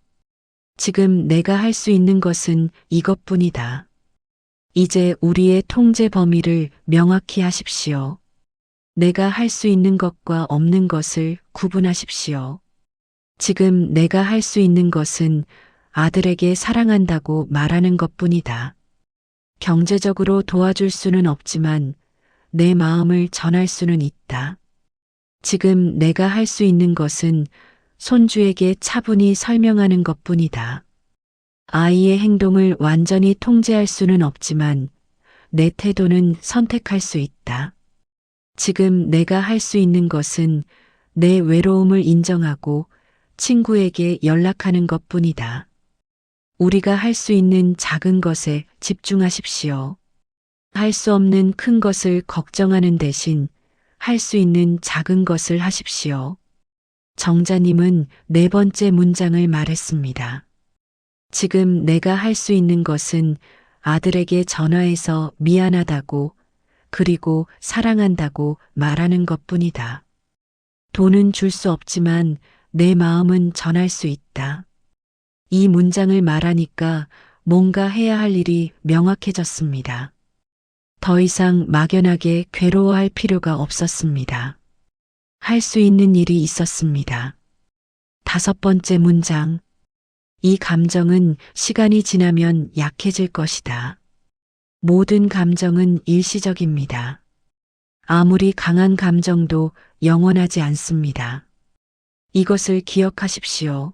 지금 내가 할 수 있는 것은 이것뿐이다. 이제 우리의 통제 범위를 명확히 하십시오. 내가 할 수 있는 것과 없는 것을 구분하십시오. 지금 내가 할 수 있는 것은 아들에게 사랑한다고 말하는 것뿐이다. 경제적으로 도와줄 수는 없지만 내 마음을 전할 수는 있다. 지금 내가 할 수 있는 것은 손주에게 차분히 설명하는 것뿐이다. 아이의 행동을 완전히 통제할 수는 없지만 내 태도는 선택할 수 있다. 지금 내가 할 수 있는 것은 내 외로움을 인정하고 친구에게 연락하는 것뿐이다. 우리가 할 수 있는 작은 것에 집중하십시오. 할 수 없는 큰 것을 걱정하는 대신 할 수 있는 작은 것을 하십시오. 정자님은 네 번째 문장을 말했습니다. 지금 내가 할 수 있는 것은 아들에게 전화해서 미안하다고 그리고 사랑한다고 말하는 것뿐이다. 돈은 줄 수 없지만 내 마음은 전할 수 있다. 이 문장을 말하니까 뭔가 해야 할 일이 명확해졌습니다. 더 이상 막연하게 괴로워할 필요가 없었습니다. 할 수 있는 일이 있었습니다. 다섯 번째 문장. 이 감정은 시간이 지나면 약해질 것이다. 모든 감정은 일시적입니다. 아무리 강한 감정도 영원하지 않습니다. 이것을 기억하십시오.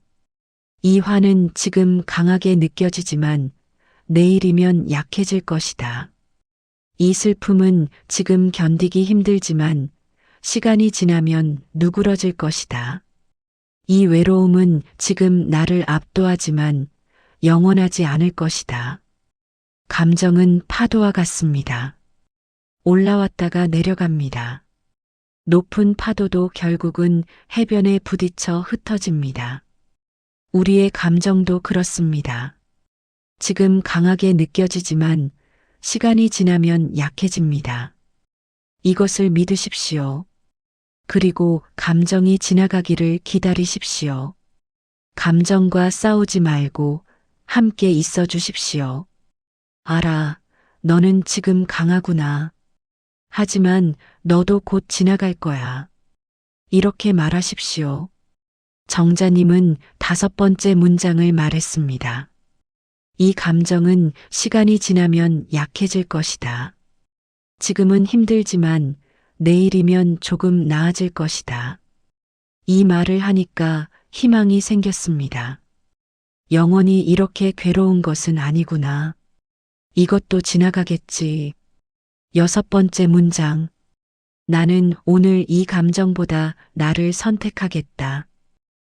이 화는 지금 강하게 느껴지지만 내일이면 약해질 것이다. 이 슬픔은 지금 견디기 힘들지만 시간이 지나면 누그러질 것이다. 이 외로움은 지금 나를 압도하지만 영원하지 않을 것이다. 감정은 파도와 같습니다. 올라왔다가 내려갑니다. 높은 파도도 결국은 해변에 부딪혀 흩어집니다. 우리의 감정도 그렇습니다. 지금 강하게 느껴지지만 시간이 지나면 약해집니다. 이것을 믿으십시오. 그리고 감정이 지나가기를 기다리십시오. 감정과 싸우지 말고 함께 있어 주십시오. 알아, 너는 지금 강하구나. 하지만 너도 곧 지나갈 거야. 이렇게 말하십시오. 정자님은 5번째 문장을 말했습니다. 이 감정은 시간이 지나면 약해질 것이다. 지금은 힘들지만 내일이면 조금 나아질 것이다. 이 말을 하니까 희망이 생겼습니다. 영원히 이렇게 괴로운 것은 아니구나. 이것도 지나가겠지. 6번째 문장. 나는 오늘 이 감정보다 나를 선택하겠다.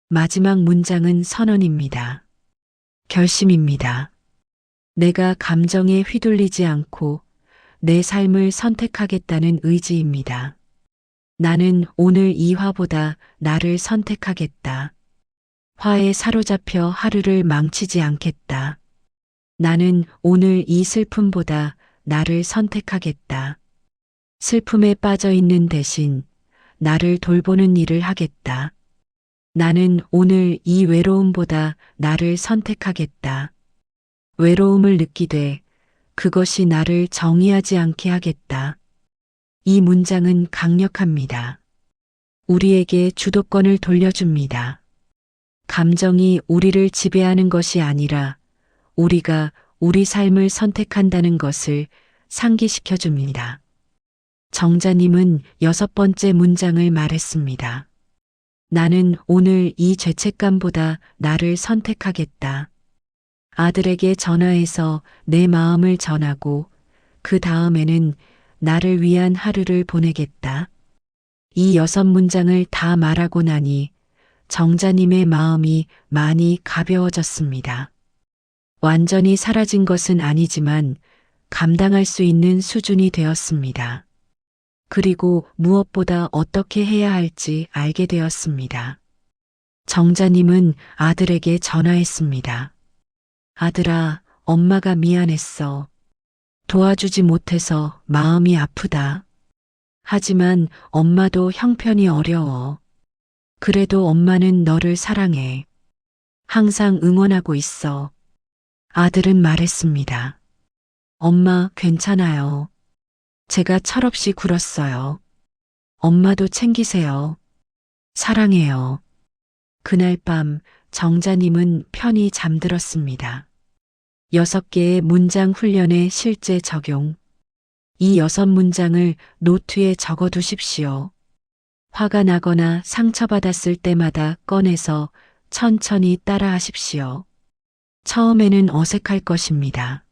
마지막 문장은 선언입니다. 결심입니다. 내가 감정에 휘둘리지 않고 내 삶을 선택하겠다는 의지입니다. 나는 오늘 이 화보다 나를 선택하겠다. 화에 사로잡혀 하루를 망치지 않겠다. 나는 오늘 이 슬픔보다 나를 선택하겠다. 슬픔에 빠져 있는 대신 나를 돌보는 일을 하겠다. 나는 오늘 이 외로움보다 나를 선택하겠다. 외로움을 느끼되 그것이 나를 정의하지 않게 하겠다. 이 문장은 강력합니다. 우리에게 주도권을 돌려줍니다. 감정이 우리를 지배하는 것이 아니라 우리가 우리 삶을 선택한다는 것을 상기시켜 줍니다. 정자님은 6번째 문장을 말했습니다. 나는 오늘 이 죄책감보다 나를 선택하겠다. 아들에게 전화해서 내 마음을 전하고 그 다음에는 나를 위한 하루를 보내겠다. 이 6문장을 다 말하고 나니 정자님의 마음이 많이 가벼워졌습니다. 완전히 사라진 것은 아니지만 감당할 수 있는 수준이 되었습니다. 그리고 무엇보다 어떻게 해야 할지 알게 되었습니다. 정자님은 아들에게 전화했습니다. 아들아, 엄마가 미안했어. 도와주지 못해서 마음이 아프다. 하지만 엄마도 형편이 어려워. 그래도 엄마는 너를 사랑해. 항상 응원하고 있어. 아들은 말했습니다. 엄마, 괜찮아요. 제가 철없이 굴었어요. 엄마도 챙기세요. 사랑해요. 그날 밤 정자님은 편히 잠들었습니다. 6개의 문장 훈련의 실제 적용. 이 6문장을 노트에 적어두십시오. 화가 나거나 상처받았을 때마다 꺼내서 천천히 따라하십시오. 처음에는 어색할 것입니다.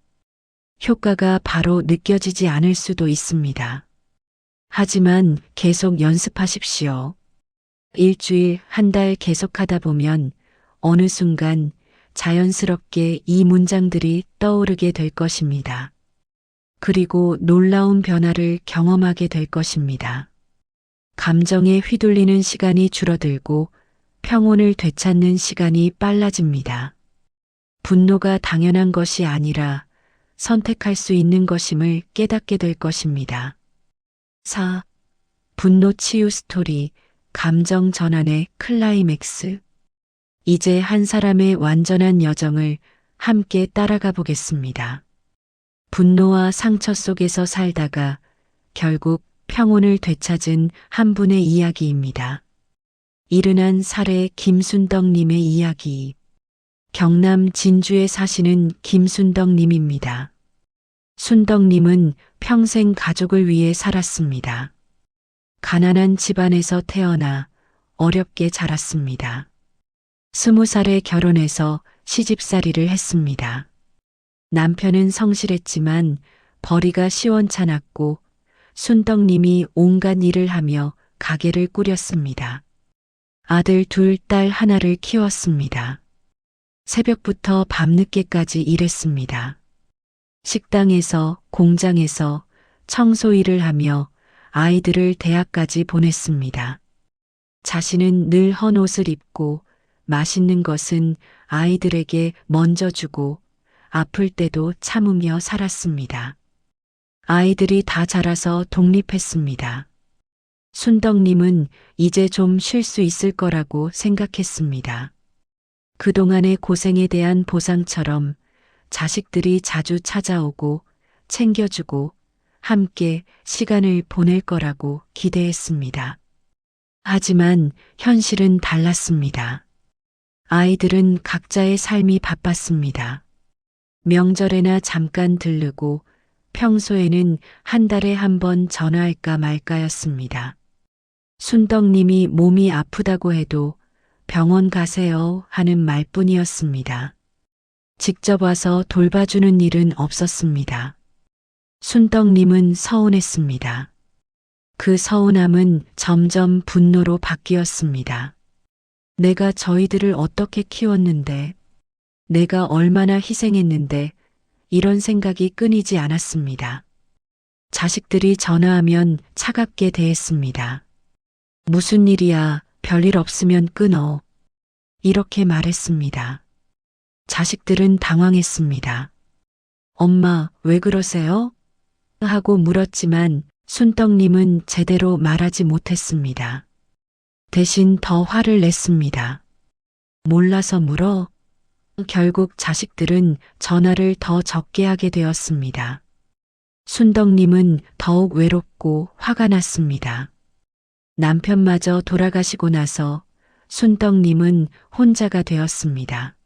효과가 바로 느껴지지 않을 수도 있습니다. 하지만 계속 연습하십시오. 일주일, 한 달 계속하다 보면 어느 순간 자연스럽게 이 문장들이 떠오르게 될 것입니다. 그리고 놀라운 변화를 경험하게 될 것입니다. 감정에 휘둘리는 시간이 줄어들고 평온을 되찾는 시간이 빨라집니다. 분노가 당연한 것이 아니라 선택할 수 있는 것임을 깨닫게 될 것입니다. 4. 분노 치유 스토리, 감정 전환의 클라이맥스. 이제 한 사람의 완전한 여정을 함께 따라가 보겠습니다. 분노와 상처 속에서 살다가 결국 평온을 되찾은 한 분의 이야기입니다. 이른한 사례 김순덕님의 이야기. 경남 진주에 사시는 김순덕님입니다. 순덕님은 평생 가족을 위해 살았습니다. 가난한 집안에서 태어나 어렵게 자랐습니다. 20살에 결혼해서 시집살이를 했습니다. 남편은 성실했지만 벌이가 시원찮았고 순덕님이 온갖 일을 하며 가게를 꾸렸습니다. 아들 둘, 딸 하나를 키웠습니다. 새벽부터 밤늦게까지 일했습니다. 식당에서, 공장에서 청소 일을 하며 아이들을 대학까지 보냈습니다. 자신은 늘 헌옷을 입고 맛있는 것은 아이들에게 먼저 주고 아플 때도 참으며 살았습니다. 아이들이 다 자라서 독립했습니다. 순덕님은 이제 좀 쉴 수 있을 거라고 생각했습니다. 그동안의 고생에 대한 보상처럼 자식들이 자주 찾아오고 챙겨주고 함께 시간을 보낼 거라고 기대했습니다. 하지만 현실은 달랐습니다. 아이들은 각자의 삶이 바빴습니다. 명절에나 잠깐 들르고 평소에는 한 달에 한 번 전화할까 말까였습니다. 순덕님이 몸이 아프다고 해도 병원 가세요 하는 말뿐이었습니다. 직접 와서 돌봐주는 일은 없었습니다. 순덕님은 서운했습니다. 그 서운함은 점점 분노로 바뀌었습니다. 내가 저희들을 어떻게 키웠는데, 내가 얼마나 희생했는데 이런 생각이 끊이지 않았습니다. 자식들이 전화하면 차갑게 대했습니다. 무슨 일이야, 별일 없으면 끊어. 이렇게 말했습니다. 자식들은 당황했습니다. 엄마, 왜 그러세요? 하고 물었지만 순덕님은 제대로 말하지 못했습니다. 대신 더 화를 냈습니다. 몰라서 물어? 결국 자식들은 전화를 더 적게 하게 되었습니다. 순덕님은 더욱 외롭고 화가 났습니다. 남편마저 돌아가시고 나서 순덕님은 혼자가 되었습니다.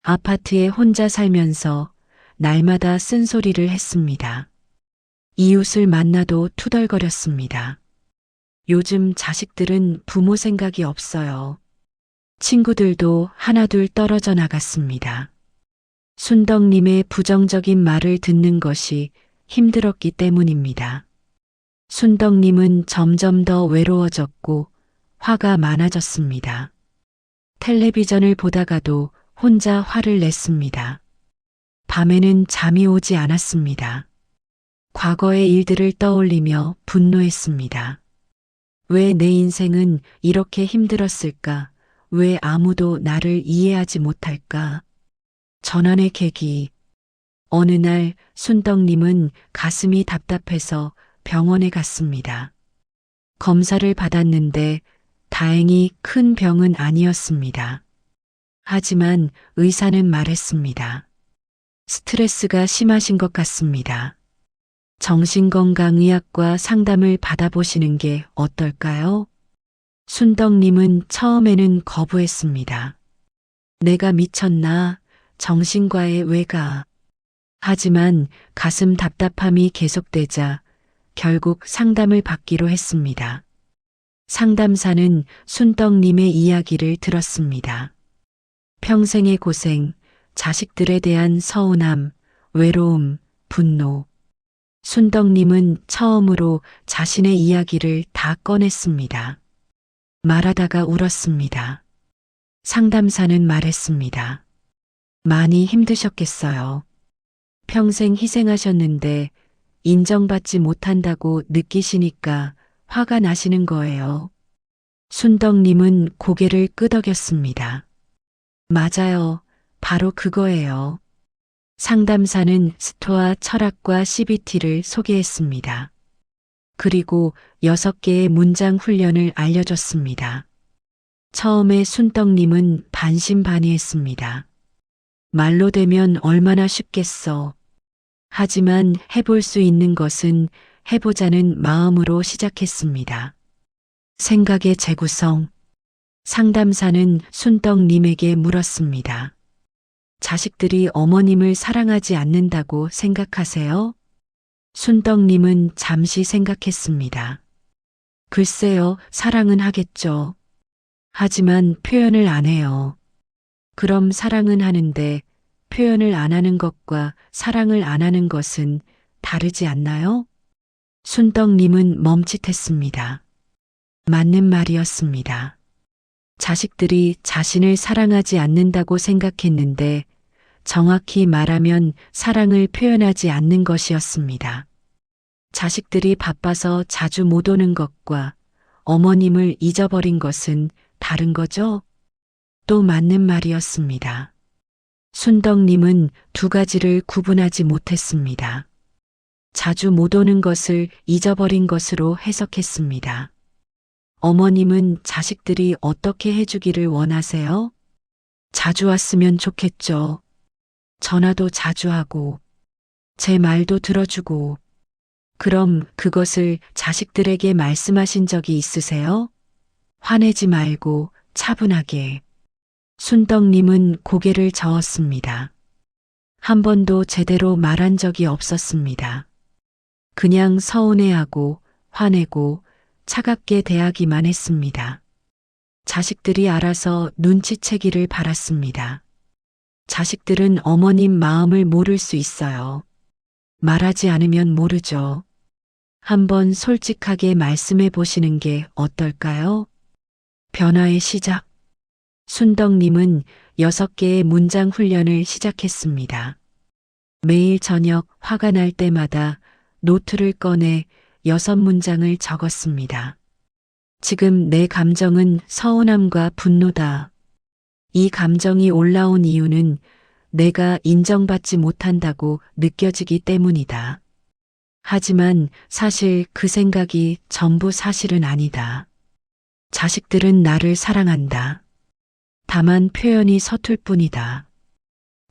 아파트에 혼자 살면서 날마다 쓴소리를 했습니다. 이웃을 만나도 투덜거렸습니다. 요즘 자식들은 부모 생각이 없어요. 친구들도 하나둘 떨어져 나갔습니다. 순덕님의 부정적인 말을 듣는 것이 힘들었기 때문입니다. 순덕님은 점점 더 외로워졌고 화가 많아졌습니다. 텔레비전을 보다가도 혼자 화를 냈습니다. 밤에는 잠이 오지 않았습니다. 과거의 일들을 떠올리며 분노했습니다. 왜 내 인생은 이렇게 힘들었을까? 왜 아무도 나를 이해하지 못할까? 전환의 계기. 어느 날 순덕님은 가슴이 답답해서 병원에 갔습니다. 검사를 받았는데 다행히 큰 병은 아니었습니다. 하지만 의사는 말했습니다. 스트레스가 심하신 것 같습니다. 정신건강의학과 상담을 받아보시는 게 어떨까요? 순덕님은 처음에는 거부했습니다. 내가 미쳤나? 정신과에 왜 가? 하지만 가슴 답답함이 계속되자 결국 상담을 받기로 했습니다. 상담사는 순덕님의 이야기를 들었습니다. 평생의 고생, 자식들에 대한 서운함, 외로움, 분노. 순덕님은 처음으로 자신의 이야기를 다 꺼냈습니다. 말하다가 울었습니다. 상담사는 말했습니다. 많이 힘드셨겠어요. 평생 희생하셨는데 인정받지 못한다고 느끼시니까 화가 나시는 거예요. 순덕님은 고개를 끄덕였습니다. 맞아요. 바로 그거예요. 상담사는 스토아 철학과 CBT를 소개했습니다. 그리고 6개의 문장 훈련을 알려줬습니다. 처음에 순덕님은 반신반의했습니다. 말로 되면 얼마나 쉽겠어. 하지만 해볼 수 있는 것은 해보자는 마음으로 시작했습니다. 생각의 재구성. 상담사는 순덕님에게 물었습니다. 자식들이 어머님을 사랑하지 않는다고 생각하세요? 순덕님은 잠시 생각했습니다. 글쎄요, 사랑은 하겠죠. 하지만 표현을 안 해요. 그럼 사랑은 하는데 표현을 안 하는 것과 사랑을 안 하는 것은 다르지 않나요? 순덕님은 멈칫했습니다. 맞는 말이었습니다. 자식들이 자신을 사랑하지 않는다고 생각했는데 정확히 말하면 사랑을 표현하지 않는 것이었습니다. 자식들이 바빠서 자주 못 오는 것과 어머님을 잊어버린 것은 다른 거죠? 또 맞는 말이었습니다. 순덕님은 두 가지를 구분하지 못했습니다. 자주 못 오는 것을 잊어버린 것으로 해석했습니다. 어머님은 자식들이 어떻게 해주기를 원하세요? 자주 왔으면 좋겠죠. 전화도 자주 하고, 제 말도 들어주고, 그럼 그것을 자식들에게 말씀하신 적이 있으세요? 화내지 말고 차분하게. 순덕님은 고개를 저었습니다. 한 번도 제대로 말한 적이 없었습니다. 그냥 서운해하고 화내고 차갑게 대하기만 했습니다. 자식들이 알아서 눈치채기를 바랐습니다. 자식들은 어머님 마음을 모를 수 있어요. 말하지 않으면 모르죠. 한번 솔직하게 말씀해 보시는 게 어떨까요? 변화의 시작. 순덕님은 6개의 문장 훈련을 시작했습니다. 매일 저녁 화가 날 때마다 노트를 꺼내 6문장을 적었습니다. 지금 내 감정은 서운함과 분노다. 이 감정이 올라온 이유는 내가 인정받지 못한다고 느껴지기 때문이다. 하지만 사실 그 생각이 전부 사실은 아니다. 자식들은 나를 사랑한다. 다만 표현이 서툴 뿐이다.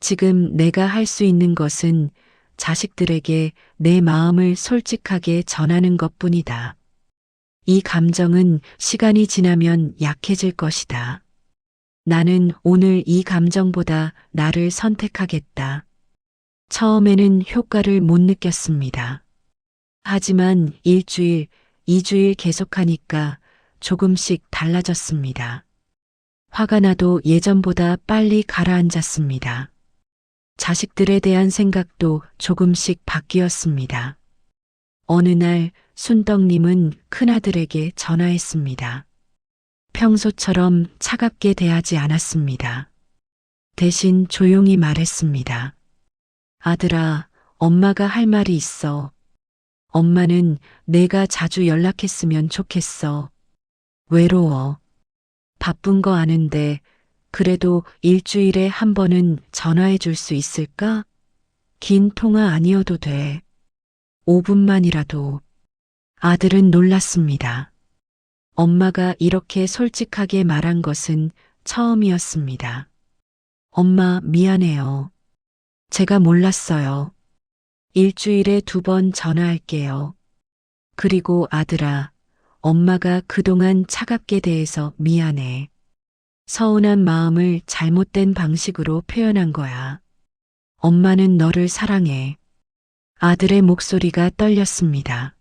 지금 내가 할 수 있는 것은 자식들에게 내 마음을 솔직하게 전하는 것뿐이다. 이 감정은 시간이 지나면 약해질 것이다. 나는 오늘 이 감정보다 나를 선택하겠다. 처음에는 효과를 못 느꼈습니다. 하지만 1주일, 2주일 계속하니까 조금씩 달라졌습니다. 화가 나도 예전보다 빨리 가라앉았습니다. 자식들에 대한 생각도 조금씩 바뀌었습니다. 어느 날 순덕님은 큰아들에게 전화했습니다. 평소처럼 차갑게 대하지 않았습니다. 대신 조용히 말했습니다. 아들아, 엄마가 할 말이 있어. 엄마는 내가 자주 연락했으면 좋겠어. 외로워. 바쁜 거 아는데 그래도 일주일에 한 번은 전화해 줄 수 있을까? 긴 통화 아니어도 돼. 5분만이라도. 아들은 놀랐습니다. 엄마가 이렇게 솔직하게 말한 것은 처음이었습니다. 엄마, 미안해요. 제가 몰랐어요. 일주일에 2번 전화할게요. 그리고 아들아, 엄마가 그동안 차갑게 대해서 미안해. 서운한 마음을 잘못된 방식으로 표현한 거야. 엄마는 너를 사랑해. 아들의 목소리가 떨렸습니다.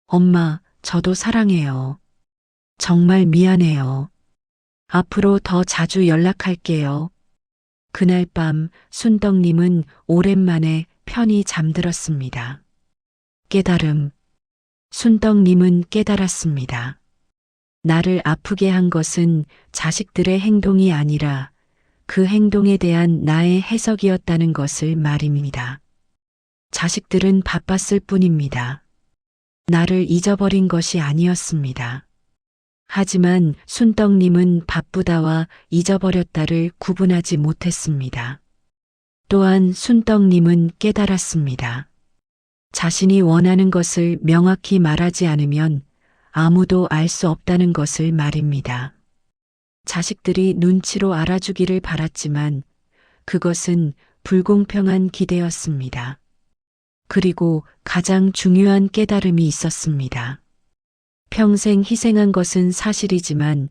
엄마, 저도 사랑해요. 정말 미안해요. 앞으로 더 자주 연락할게요. 그날 밤 순덕님은 오랜만에 편히 잠들었습니다. 깨달음. 순덕님은 깨달았습니다. 나를 아프게 한 것은 자식들의 행동이 아니라 그 행동에 대한 나의 해석이었다는 것을 말입니다. 자식들은 바빴을 뿐입니다. 나를 잊어버린 것이 아니었습니다. 하지만 순덕님은 바쁘다와 잊어버렸다를 구분하지 못했습니다. 또한 순덕님은 깨달았습니다. 자신이 원하는 것을 명확히 말하지 않으면 아무도 알 수 없다는 것을 말입니다. 자식들이 눈치로 알아주기를 바랐지만 그것은 불공평한 기대였습니다. 그리고 가장 중요한 깨달음이 있었습니다. 평생 희생한 것은 사실이지만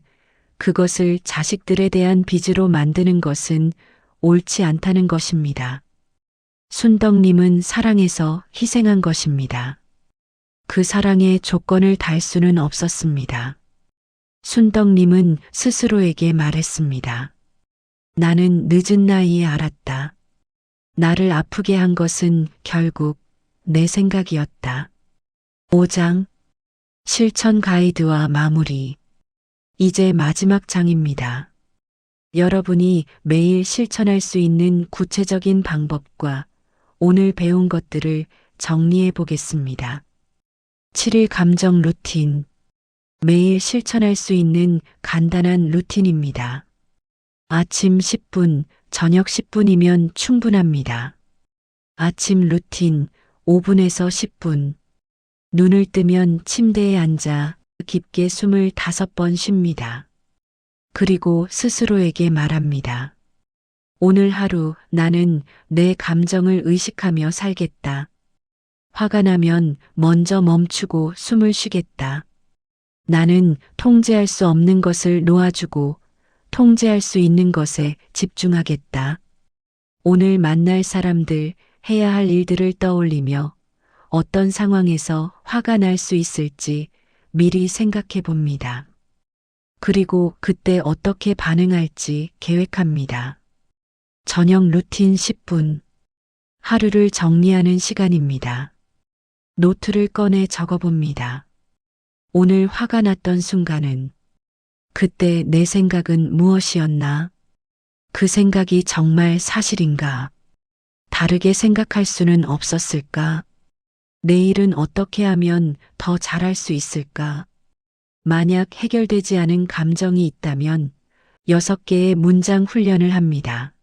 그것을 자식들에 대한 빚으로 만드는 것은 옳지 않다는 것입니다. 순덕님은 사랑해서 희생한 것입니다. 그 사랑에 조건을 달 수는 없었습니다. 순덕님은 스스로에게 말했습니다. 나는 늦은 나이에 알았다. 나를 아프게 한 것은 결국 내 생각이었다. 5장 실천 가이드와 마무리. 이제 마지막 장입니다. 여러분이 매일 실천할 수 있는 구체적인 방법과 오늘 배운 것들을 정리해 보겠습니다. 7일 감정 루틴. 매일 실천할 수 있는 간단한 루틴입니다. 아침 10분, 저녁 10분이면 충분합니다. 아침 루틴 5분에서 10분. 눈을 뜨면 침대에 앉아 깊게 숨을 5번 쉽니다. 그리고 스스로에게 말합니다. 오늘 하루 나는 내 감정을 의식하며 살겠다. 화가 나면 먼저 멈추고 숨을 쉬겠다. 나는 통제할 수 없는 것을 놓아주고 통제할 수 있는 것에 집중하겠다. 오늘 만날 사람들, 해야 할 일들을 떠올리며 어떤 상황에서 화가 날 수 있을지 미리 생각해 봅니다. 그리고 그때 어떻게 반응할지 계획합니다. 저녁 루틴 10분. 하루를 정리하는 시간입니다. 노트를 꺼내 적어봅니다. 오늘 화가 났던 순간은 그때 내 생각은 무엇이었나? 그 생각이 정말 사실인가? 다르게 생각할 수는 없었을까? 내일은 어떻게 하면 더 잘할 수 있을까? 만약 해결되지 않은 감정이 있다면 6개의 문장 훈련을 합니다.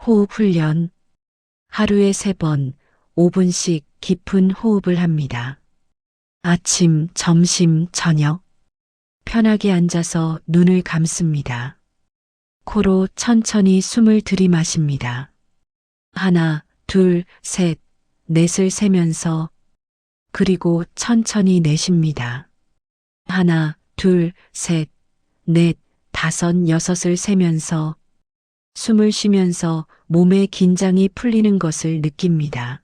호흡 훈련. 하루에 3번, 5분씩 깊은 호흡을 합니다. 아침, 점심, 저녁. 편하게 앉아서 눈을 감습니다. 코로 천천히 숨을 들이마십니다. 하나, 둘, 셋, 넷을 세면서 그리고 천천히 내쉽니다. 하나, 둘, 셋, 넷, 다섯, 여섯을 세면서 숨을 쉬면서 몸의 긴장이 풀리는 것을 느낍니다.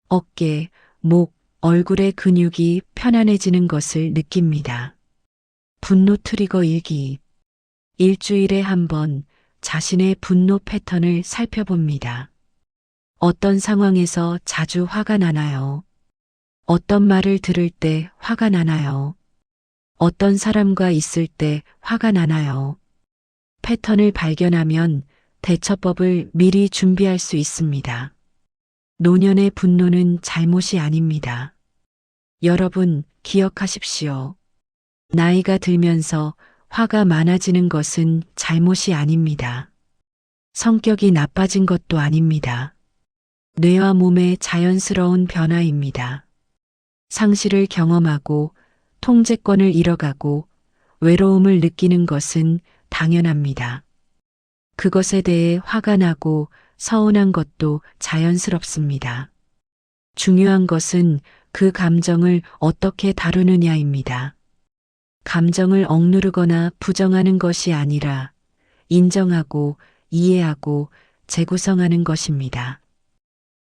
어깨, 목, 얼굴의 근육이 편안해지는 것을 느낍니다. 분노 트리거 일기. 일주일에 한 번 자신의 분노 패턴을 살펴봅니다. 어떤 상황에서 자주 화가 나나요? 어떤 말을 들을 때 화가 나나요? 어떤 사람과 있을 때 화가 나나요? 패턴을 발견하면 대처법을 미리 준비할 수 있습니다. 노년의 분노는 잘못이 아닙니다. 여러분, 기억하십시오. 나이가 들면서 화가 많아지는 것은 잘못이 아닙니다. 성격이 나빠진 것도 아닙니다. 뇌와 몸의 자연스러운 변화입니다. 상실을 경험하고 통제권을 잃어가고 외로움을 느끼는 것은 당연합니다. 그것에 대해 화가 나고 서운한 것도 자연스럽습니다. 중요한 것은 그 감정을 어떻게 다루느냐입니다. 감정을 억누르거나 부정하는 것이 아니라 인정하고 이해하고 재구성하는 것입니다.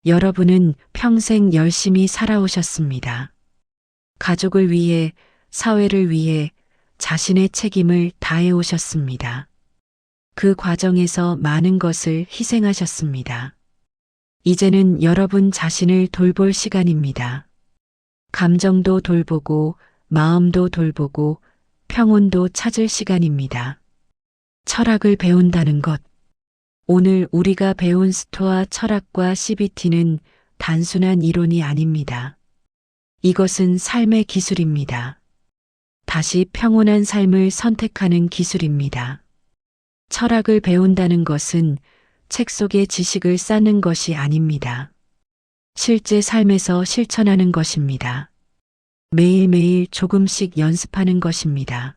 여러분은 평생 열심히 살아오셨습니다. 가족을 위해, 사회를 위해 자신의 책임을 다해 오셨습니다. 그 과정에서 많은 것을 희생하셨습니다. 이제는 여러분 자신을 돌볼 시간입니다. 감정도 돌보고 마음도 돌보고 평온도 찾을 시간입니다. 철학을 배운다는 것. 오늘 우리가 배운 스토아 철학과 CBT는 단순한 이론이 아닙니다. 이것은 삶의 기술입니다. 다시 평온한 삶을 선택하는 기술입니다. 철학을 배운다는 것은 책 속의 지식을 쌓는 것이 아닙니다. 실제 삶에서 실천하는 것입니다. 매일매일 조금씩 연습하는 것입니다.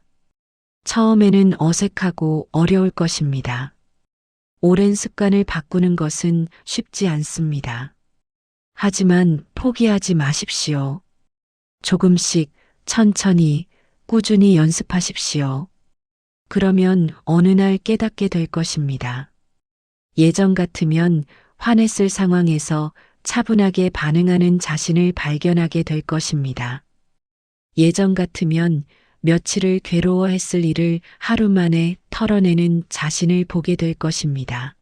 처음에는 어색하고 어려울 것입니다. 오랜 습관을 바꾸는 것은 쉽지 않습니다. 하지만 포기하지 마십시오. 조금씩 천천히 꾸준히 연습하십시오. 그러면 어느 날 깨닫게 될 것입니다. 예전 같으면 화냈을 상황에서 차분하게 반응하는 자신을 발견하게 될 것입니다. 예전 같으면 며칠을 괴로워했을 일을 하루 만에 털어내는 자신을 보게 될 것입니다.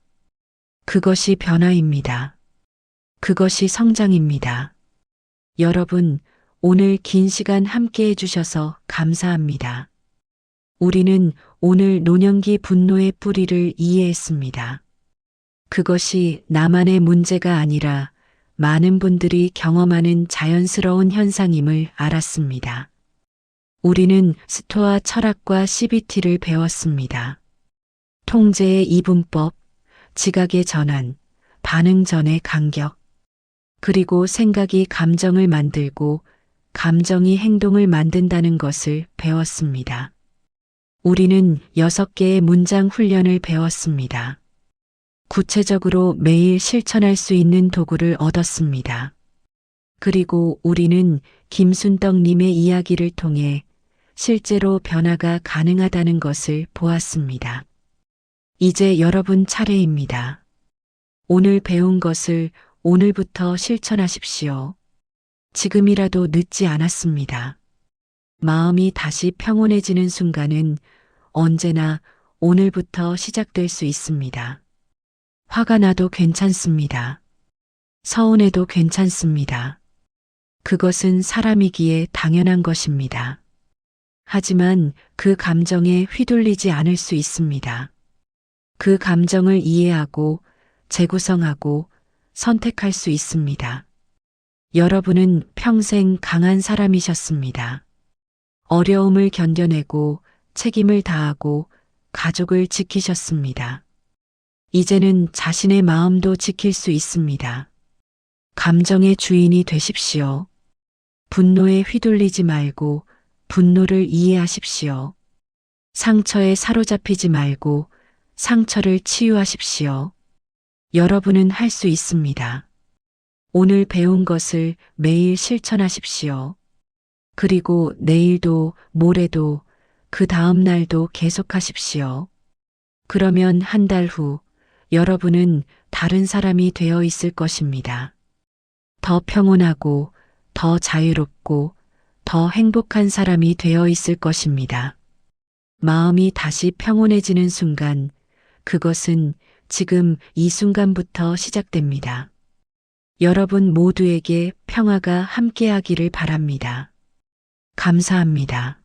그것이 변화입니다. 그것이 성장입니다. 여러분, 오늘 긴 시간 함께 해주셔서 감사합니다. 우리는 오늘 노년기 분노의 뿌리를 이해했습니다. 그것이 나만의 문제가 아니라 많은 분들이 경험하는 자연스러운 현상임을 알았습니다. 우리는 스토아 철학과 CBT를 배웠습니다. 통제의 이분법, 지각의 전환, 반응 전의 간격, 그리고 생각이 감정을 만들고 감정이 행동을 만든다는 것을 배웠습니다. 우리는 6개의 문장 훈련을 배웠습니다. 구체적으로 매일 실천할 수 있는 도구를 얻었습니다. 그리고 우리는 김순덕님의 이야기를 통해 실제로 변화가 가능하다는 것을 보았습니다. 이제 여러분 차례입니다. 오늘 배운 것을 오늘부터 실천하십시오. 지금이라도 늦지 않았습니다. 마음이 다시 평온해지는 순간은 언제나 오늘부터 시작될 수 있습니다. 화가 나도 괜찮습니다. 서운해도 괜찮습니다. 그것은 사람이기에 당연한 것입니다. 하지만 그 감정에 휘둘리지 않을 수 있습니다. 그 감정을 이해하고 재구성하고 선택할 수 있습니다. 여러분은 평생 강한 사람이셨습니다. 어려움을 견뎌내고 책임을 다하고 가족을 지키셨습니다. 이제는 자신의 마음도 지킬 수 있습니다. 감정의 주인이 되십시오. 분노에 휘둘리지 말고 분노를 이해하십시오. 상처에 사로잡히지 말고 상처를 치유하십시오. 여러분은 할 수 있습니다. 오늘 배운 것을 매일 실천하십시오. 그리고 내일도 모레도 그 다음 날도 계속하십시오. 그러면 한 달 후 여러분은 다른 사람이 되어 있을 것입니다. 더 평온하고 더 자유롭고 더 행복한 사람이 되어 있을 것입니다. 마음이 다시 평온해지는 순간, 그것은 지금 이 순간부터 시작됩니다. 여러분 모두에게 평화가 함께하기를 바랍니다. 감사합니다.